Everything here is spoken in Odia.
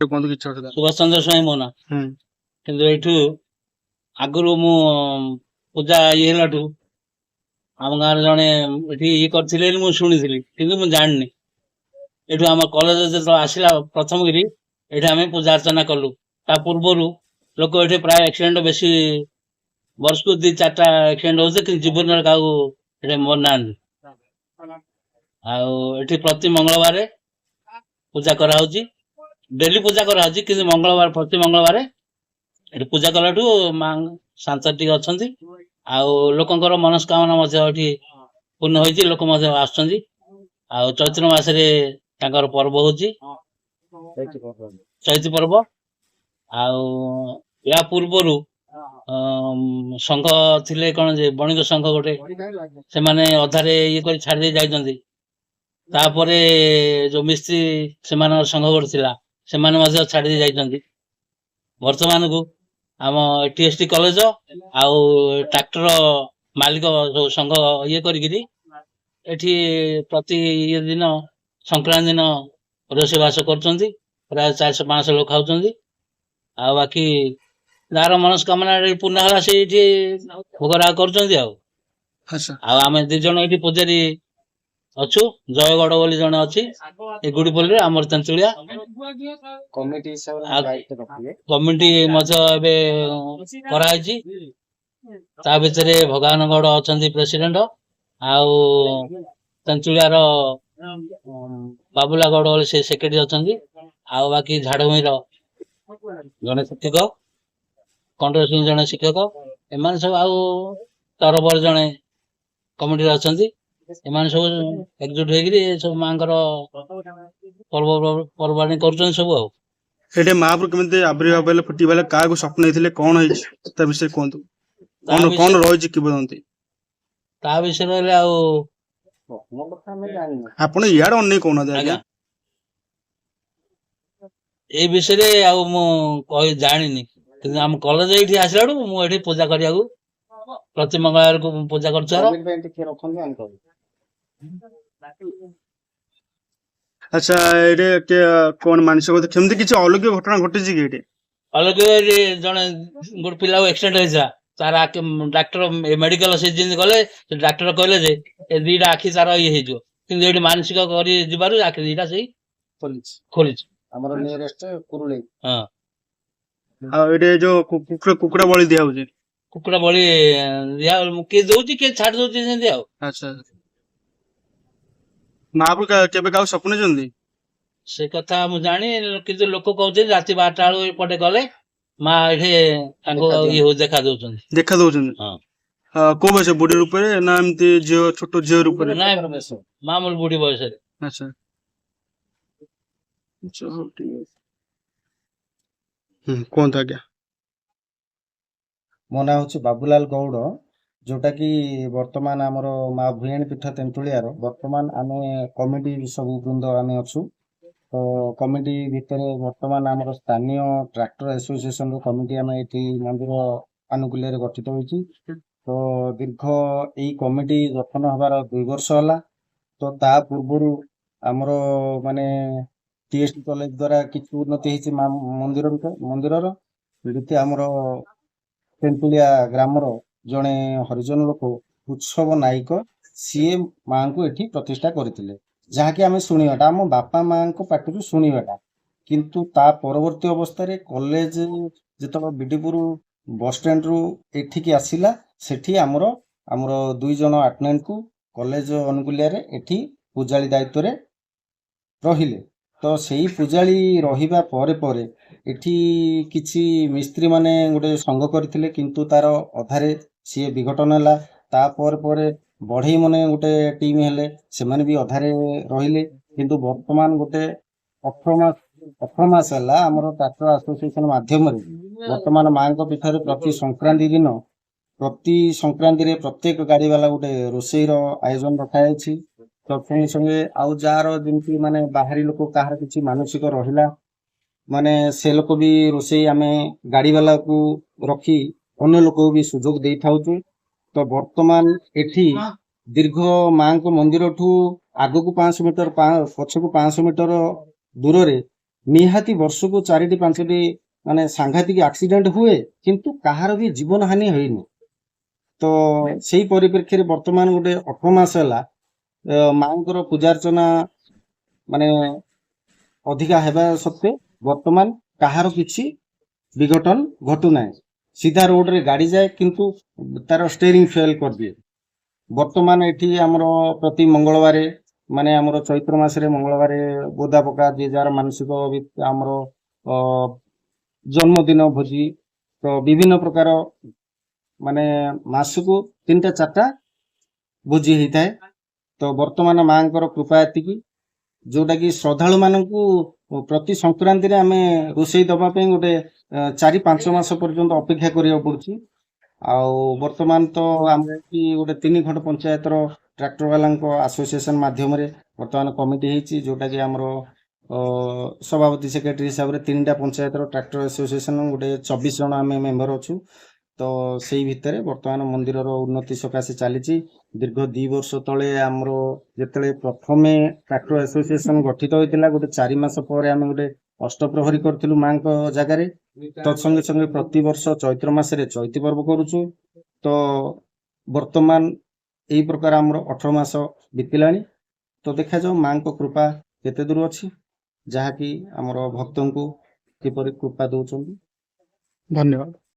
କୁହନ୍ତୁ କିଛି ଅସୁବିଧା ନାହିଁ। ସୁଭାଷ ଚନ୍ଦ୍ର ସ୍ୱାଇଁ ମୋ ନାଁ। କିନ୍ତୁ ଏଇଠୁ ଆଗରୁ ମୁଁ ପୂଜା ହେଲାଠୁ ଆମ ଗାଁରେ ଜଣେ ଏଠି କରିଥିଲେ ବୋଲି ମୁଁ ଶୁଣିଥିଲି, କିନ୍ତୁ ମୁଁ ଜାଣିନି। ଏଠୁ ଆମ କଲେଜ ଯେତେବେଳେ ଆସିଲା ପ୍ରଥମଗିରି, ଏଠି ଆମେ ପୂଜା ଅର୍ଚ୍ଚନା କଲୁ। ତା ପୂର୍ବରୁ ଲୋକ ଏଠି ପ୍ରାୟ ଆକ୍ସିଡେଣ୍ଟ ବେଶୀ, ବର୍ଷକୁ 2-4ଟା ଆକ୍ସିଡେଣ୍ଟ ହଉଛି, କିନ୍ତୁ ଜୀବନରେ କାହାକୁ ଏଠି ମରିନାହାନ୍ତି। ଆଉ ଏଠି ପ୍ରତି ମଙ୍ଗଳବାର ପୂଜା କରାହଉଛି, ଡେଲି ପୂଜା କରାହଉଛି, କିନ୍ତୁ ପ୍ରତି ମଙ୍ଗଳବାର ଏଠି ପୂଜା କଲାଠୁ ମା ଶାନ୍ତ ଟିକେ ଅଛନ୍ତି। ଆଉ ଲୋକଙ୍କର ମନସ୍କାମନା ମଧ୍ୟ ଏଠି ପୂର୍ଣ୍ଣ ହୋଇଛି, ଲୋକ ମଧ୍ୟ ଆସୁଛନ୍ତି। ଆଉ ଚୈତ୍ର ମାସରେ ତାଙ୍କର ପର୍ବ ହଉଛି ଚୈତି ପର୍ବ। ଆଉ ୟା ପୂର୍ବରୁ ସଂଘ ଥିଲେ କଣ ଯେ ବଣିକ ସଂଘ ଗୋଟେ, ସେମାନେ ଅଧାରେ ଇଏ କରି ଛାଡି ଦେଇ ଯାଇଛନ୍ତି। ତାପରେ ଯୋଉ ମିସ୍ତ୍ରୀ ସେମାନଙ୍କର ସଂଘ ଗୋଟେ ଥିଲା, ସେମାନେ ମଧ୍ୟ ଛାଡି ଦେଇ ଯାଇଛନ୍ତି। ବର୍ତ୍ତମାନକୁ ଆମ TST କଲେଜ ଆଉ ଟ୍ରାକ୍ଟର ମାଲିକ ଯୋଉ ସଂଘ ଇଏ କରିକିରି ଏଠି ପ୍ରତି ଦିନ ସଂକ୍ରାନ୍ତି ଦିନ ରୋଷେଇବାସ କରୁଛନ୍ତି। ପ୍ରାୟ 400-500 ଲୋକ ଖାଉଛନ୍ତି। ଆଉ ବାକି ଯାହାର ମନସ୍କାମନା ପୂର୍ଣ୍ଣ ହେଲା ସେଇଠି ଭୋଗରାଗ କରୁଛନ୍ତି। ଆଉ ଆମେ 2 ଜଣ ଏଠି ପୂଜାରୀ ଅଛୁ। ଜୟଗଡ ବୋଲି ଜଣେ ଅଛି ଏ ଗୁଡିପଲ୍ଲୀରେ, ଆମର ତେନ୍ତୁଳିଆ କମିଟି ମଧ୍ୟ ଏବେ କରାହେଇଛି। ତା ଭିତରେ ଭଗବାନ ଗୌଡ ଅଛନ୍ତି ପ୍ରେସିଡେଣ୍ଟ, ଆଉ ତେନ୍ତୁଳିଆର ବାବୁଲା ଗୌଡ ବୋଲି ସେ ସେକ୍ରେଟାରୀ ଅଛନ୍ତି। ଆଉ ବାକି ଝାଡଭୂଇଁର ଜଣେ ଶିକ୍ଷକ, କଣ୍ଡର ସିଂ ଜଣେ ଶିକ୍ଷକ, ଏମାନେ ସବୁ, ଆଉ ତରବର ଜଣେ କମିଟିରେ ଅଛନ୍ତି। ଏମାନେ ସବୁ ଏକଜୁଟ ହେଇକିରି ସବୁ ମାଙ୍କର ପର୍ବପର୍ବାଣୀ କରୁଛନ୍ତି ସବୁ। ଆଉ ଏଠି ମହାପ୍ରଭୁ କେମିତି ଆବିର୍ଭାବ ହେଲେ, ଫୁଟିବା ହେଲେ, କାହାକୁ ସ୍ୱପ୍ନ ହେଇଥିଲେ, କଣ ହେଇଛି ତା ବିଷୟରେ କୁହନ୍ତୁ। କଣ ରହିଛି କିମ୍ବଦନ୍ତୀ ତା ବିଷୟରେ ହେଲେ ଆଉ ଆପଣ ଇଆଡେ ଅନେଇ କହୁନାହାନ୍ତି ଆଜ୍ଞା। ଏଇ ବିଷୟରେ ଆଉ ମୁଁ ଜାଣିନି, କିନ୍ତୁ ଆମ କଲେଜ ଏଇଠି ଆସିଲାଠୁ ମୁଁ ଏଠି ପୂଜା କରିବାକୁ ପ୍ରତି ମଙ୍ଗଳବାରକୁ ପୂଜା କରୁଛୁ। ଆଚ୍ଛା, ଏଇଠି କଣ ମାନସିକ କେମିତି କିଛି ଅଲୌକିକ ଘଟଣା ଘଟିଛି କି? ଏଠି ଅଲୌକିକ ଜଣେ ଗୋଟେ ପିଲାକୁ ଆକ୍ସିଡେଣ୍ଟ ହେଇଥିଲା, ତାର ଡାକ୍ତର ମେଡିକାଲ ସେ ଯେମିତି ଗଲେ, ସେ ଡାକ୍ତର କହିଲେ ଯେ ଏ 2ଟା ଆଖି ତାର ଇଏ ହେଇଯିବ, କିନ୍ତୁ ଏଇଠି ମାନସିକ କରି ଯିବାରୁ ଆଖି 2ଟା ସେଇ ଖୋଲିଛି। ଆମର ନିୟରେଷ୍ଟ କୁରୁଳେଇ। ହଁ। ଆଉ ଏଠି ଯୋଉ କୁକୁଡ଼ା ବଳି ଦିଆ ହଉଛି, କୁକୁଡ଼ା ବଳି ଦିଆ କିଏ ଦଉଛି, କିଏ ଛାଡି ଦଉଛି ସେମିତି। ଆଉ ଆଚ୍ଛା, ମହାପ୍ରଭୁ କେବେ କାହାକୁ ସ୍ୱପ୍ନ ଦେଇଛନ୍ତି? ସେ କଥା ମୁଁ ଜାଣି, କିନ୍ତୁ ଲୋକ କହୁଛନ୍ତି ରାତି 12ଟା ବେଳକୁ ଏପଟେ ଗଲେ ମା ଏଠି ତାଙ୍କୁ ଦେଖା ଦଉଛନ୍ତି। ହଁ। କୋଉ ବୟସ, ବୁଢୀ ରୂପରେ ନା ଏମିତି ଝିଅ, ଛୋଟ ଝିଅ ରୂପରେ? ମାମୁଲି ବୁଢୀ ବୟସରେ। ଆଚ୍ଛା, କୁହନ୍ତୁ ଆଜ୍ଞା। ମୋ ନାଁ ହଉଛି ବାବୁଲାଲ ଗୌଡ଼, ଯୋଉଟା କି ବର୍ତ୍ତମାନ ଆମର ମା ଭୂୟାଣୀ ପୀଠ ତେନ୍ତୁଳିଆର ବର୍ତ୍ତମାନ ଆମେ କମିଟି ସବୁ ବୃନ୍ଦ ଆମେ ଅଛୁ। ତ କମିଟି ଭିତରେ ବର୍ତ୍ତମାନ ଆମର ସ୍ଥାନୀୟ ଟ୍ରାକ୍ଟର ଆସୋସିଏସନର କମିଟି ଆମେ ଏଠି ମନ୍ଦିର ଆନୁକୂଲ୍ୟରେ ଗଠିତ ହୋଇଛି। ତ ଦୀର୍ଘ ଏଇ କମିଟି ଗଠନ ହେବାର 2 ବର୍ଷ ହେଲା। ତ ତା ପୂର୍ବରୁ ଆମର ମାନେ TST କଲେଜ ଦ୍ୱାରା କିଛି ଉନ୍ନତି ହେଇଛି ମନ୍ଦିରର। ଏଠି ଆମର ତେନ୍ତୁଳିଆ ଗ୍ରାମର ଜଣେ ହରିଜନ ଲୋକ ଉତ୍ସବ ନାୟକ, ସିଏ ମାଙ୍କୁ ଏଠି ପ୍ରତିଷ୍ଠା କରିଥିଲେ, ଯାହାକି ଆମେ ଶୁଣିବାଟା ଆମ ବାପା ମାଙ୍କ ପାଟିରୁ ଶୁଣିବାଟା। କିନ୍ତୁ ତା ପରବର୍ତ୍ତୀ ଅବସ୍ଥାରେ କଲେଜ ଯେତେବେଳେ ବିଡିପୁର ବସଷ୍ଟାଣ୍ଡରୁ ଏଠିକି ଆସିଲା, ସେଠି ଆମର 2 ଜଣ ଆଟେଣ୍ଡାଣ୍ଟକୁ କଲେଜ ଅନୁକୂଲ୍ୟରେ ଏଠି ପୂଜାଳି ଦାୟିତ୍ୱରେ ରହିଲେ। ତ ସେଇ ପୂଜାଳି ରହିବା ପରେ ଏଠି କିଛି ମିସ୍ତ୍ରୀ ମାନେ ଗୋଟେ ସଂଘ କରିଥିଲେ, କିନ୍ତୁ ତାର ଅଧାରେ ସିଏ ବିଘଟନ ହେଲା। ତାପରେ ବଢେଇ ମାନେ ଗୋଟେ ଟିମ୍ ହେଲେ, ସେମାନେ ବି ଅଧାରେ ରହିଲେ। କିନ୍ତୁ ବର୍ତ୍ତମାନ ଗୋଟେ 18 ମାସ ହେଲା ଆମର ଟ୍ରାକ୍ଟର ଆସୋସିଏସନ ମାଧ୍ୟମରେ ବର୍ତ୍ତମାନ ମାଙ୍କ ପୀଠରେ ପ୍ରତି ସଂକ୍ରାନ୍ତିରେ ପ୍ରତ୍ୟେକ ଗାଡି ବାଲା ଗୋଟେ ରୋଷେଇର ଆୟୋଜନ ରଖାଯାଇଛି। ତ ସଙ୍ଗେ ଆଉ ଯାହାର ଯେମିତି ମାନେ ବାହାରି ଲୋକ କାହାର କିଛି ମାନସିକ ରହିଲା, ମାନେ ସେ ଲୋକ ବି ରୋଷେଇ ଆମେ ଗାଡି ବାଲାକୁ ରଖି ଅନ୍ୟ ଲୋକକୁ ବି ସୁଯୋଗ ଦେଇଥାଉଛୁ। ତ ବର୍ତ୍ତମାନ ଏଠି ଦୀର୍ଘ ମାଙ୍କ ମନ୍ଦିରଠୁ ଆଗକୁ 500 ମିଟର, ପଛକୁ 500 ମିଟର ଦୂରରେ ନିହାତି ବର୍ଷକୁ 4ଟି 5ଟି ମାନେ ସାଂଘାତିକ ଆକ୍ସିଡେଣ୍ଟ ହୁଏ, କିନ୍ତୁ କାହାର ବି ଜୀବନ ହାନି ହେଇନି। ତ ସେଇ ପରିପ୍ରେକ୍ଷୀରେ ବର୍ତ୍ତମାନ ଗୋଟେ 18 ମାସ ହେଲା ମାଙ୍କର ପୂଜାର୍ଚ୍ଚନା ମାନେ ଅଧିକା ହେବା ସତ୍ତ୍ୱେ ବର୍ତ୍ତମାନ କାହାର କିଛି ବିଘଟନ ଘଟୁନାହିଁ। ସିଧା ରୋଡରେ ଗାଡି ଯାଏ କିନ୍ତୁ ତାର ଷ୍ଟେରିଂ ଫେଲ୍ କରିଦିଏ। ବର୍ତ୍ତମାନ ଏଠି ଆମର ପ୍ରତି ମଙ୍ଗଳବାରେ ମାନେ ଆମର ଚୈତ୍ର ମାସରେ ମଙ୍ଗଳବାରେ ବୋଦା ପକା ଯିଏ ଯାହାର ମାନସିକ ଆମର ଜନ୍ମଦିନ ଭୋଜି, ତ ବିଭିନ୍ନ ପ୍ରକାର ମାନେ ମାସକୁ 3ଟା 4ଟା ଭୋଜି ହେଇଥାଏ। ତ ବର୍ତ୍ତମାନ ମାଙ୍କର କୃପା ଏତିକି, ଯୋଉଟା କି ଶ୍ରଦ୍ଧାଳୁ ମାନଙ୍କୁ ପ୍ରତି ସଂକ୍ରାନ୍ତିରେ ଆମେ ରୋଷେଇ ଦବା ପାଇଁ ଗୋଟେ 4-5 ମାସ ପର୍ଯ୍ୟନ୍ତ ଅପେକ୍ଷା କରିବାକୁ ପଡୁଛି। ଆଉ ବର୍ତ୍ତମାନ ତ ଆମର ଏଠି ଗୋଟେ 3 ଖଣ୍ଡ ପଞ୍ଚାୟତର ଟ୍ରାକ୍ଟର ବାଲାଙ୍କ ଆସୋସିଏସନ ମାଧ୍ୟମରେ ବର୍ତ୍ତମାନ କମିଟି ହେଇଛି, ଯୋଉଟା କି ଆମର ସଭାପତି ସେକ୍ରେଟାରୀ ହିସାବରେ 3ଟା ପଞ୍ଚାୟତର ଟ୍ରାକ୍ଟର ଆସୋସିଏସନ ଗୋଟେ 24 ଜଣ ଆମେ ମେମ୍ବର ଅଛୁ। ତ ସେଇ ଭିତରେ ବର୍ତ୍ତମାନ ମନ୍ଦିରର ଉନ୍ନତି ସକାଶେ ଚାଲିଛି। ଦୀର୍ଘ 2 ବର୍ଷ ତଳେ ଆମର ଯେତେବେଳେ ପ୍ରଥମେ ଟ୍ରାକ୍ଟର ଆସୋସିଏସନ ଗଠିତ ହୋଇଥିଲା, ଗୋଟେ 4 ମାସ ପରେ ଆମେ ଗୋଟେ ଅଷ୍ଟପ୍ରହରୀ କରିଥିଲୁ ମାଙ୍କ ଜାଗାରେ। ତତ୍ସଙ୍ଗେ ସଙ୍ଗେ ପ୍ରତିବର୍ଷ ଚୈତ୍ର ମାସରେ ଚୈତି ପର୍ବ କରୁଛୁ। ତ ବର୍ତ୍ତମାନ ଏଇ ପ୍ରକାର ଆମର 18 ମାସ ବିତିଲାଣି। ତ ଦେଖାଯାଉ ମାଙ୍କ କୃପା କେତେ ଦୂର ଅଛି, ଯାହାକି ଆମର ଭକ୍ତଙ୍କୁ କିପରି କୃପା ଦଉଛନ୍ତି। ଧନ୍ୟବାଦ।